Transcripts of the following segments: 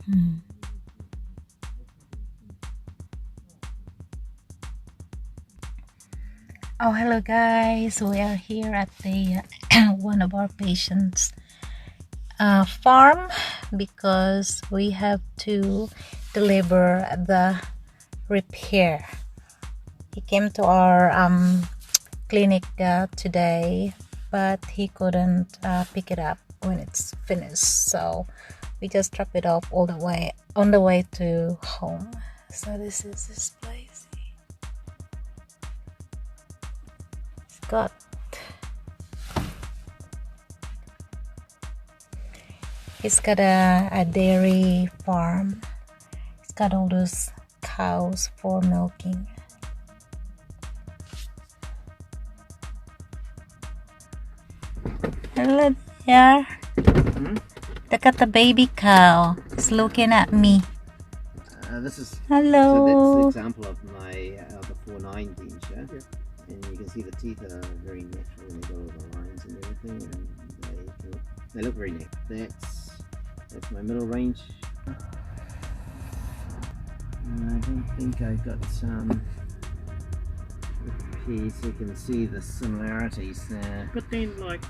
Mm. Oh, hello guys. We are here at the one of our patients' farm because we have to deliver the repair. He came to our clinic today, but he couldn't pick it up when it's finished, so we just drop it off all the way on the way to home. So this is this place. He's got a dairy farm. He's got all those cows for milking. Hello there. Look at the baby cow. It's looking at me. This is hello. So that's the example of my the 4-9 denture, and you can see the teeth are very natural and they've got all the lines and everything, and they look very neat. That's my middle range. I don't think I got some piece. You can see the similarities there. But then, like,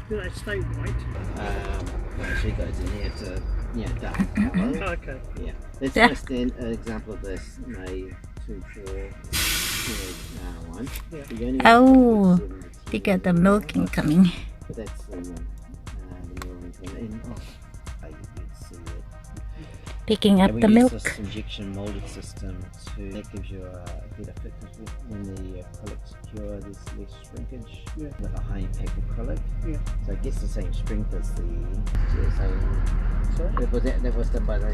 do they stay white? Well, actually goes in here to dark colour. Okay. Yeah, that's just an example of this. My 2-4 one. Yeah. Oh, they got the milking coming. But that's the middle range one. And you can see it. Picking up the We milk. use this injection molded system that gives you a better fit, because when the acrylic's secure, there's less shrinkage with a high impact acrylic. Yeah. So it gets the same strength as the same. Sorry? That was done by the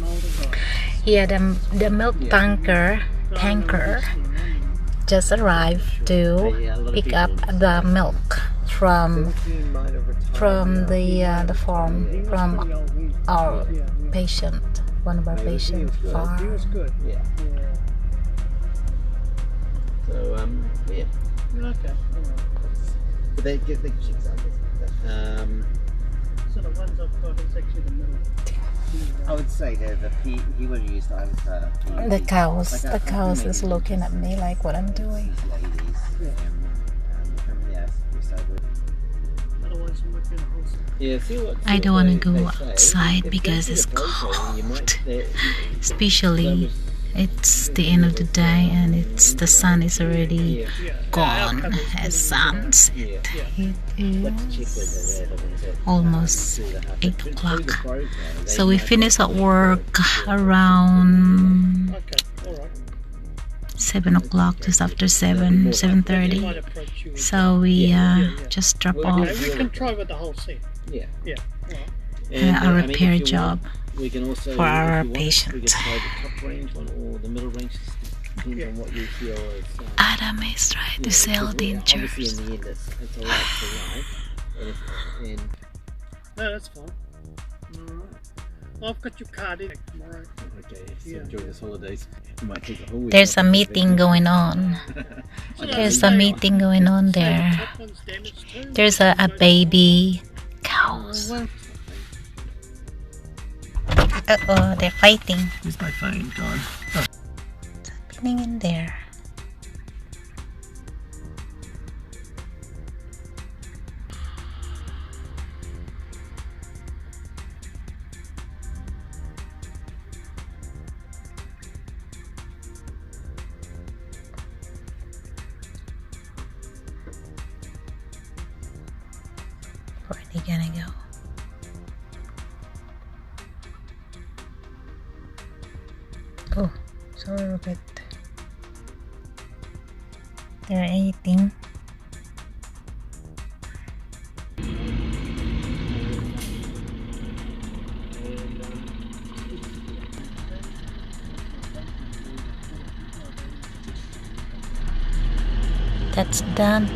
Molded guy. Yeah, the milk tanker just arrived to pick up the milk from the farm, from our patient, one of our patients' He farm. was good. Yeah. So yeah. Okay. But they gives you examples. So the ones I've got is actually the middle. I would say that he would have used either The cows is looking at me like what I'm doing. Otherwise, you might get a whole. Yeah, I don't want to go outside because it's cold, especially it's the end of the day and the sun is already gone at sunset. It is almost 8 o'clock, so we finish at work around 7 o'clock, just after 7:30. So we just drop off We can try with the whole set. Yeah. Yeah. a repair job we can also, for our we patient. could try the top range one or the middle range, depends on what you feel is. Adam is trying to sell Obviously, dentures. in the end, it's a life for life. And No, that's fine. Alright. I've got your card in tomorrow. okay, so enjoy this holidays. You might take the whole week. There's a meeting going on. There's a meeting going on there. Top one's damaged too. There's a baby cows. Uh-oh, they're fighting. Where's my phone gone? What's happening in there? Where are they gonna go? Oh, sorry, Robert. They're eating. That's done.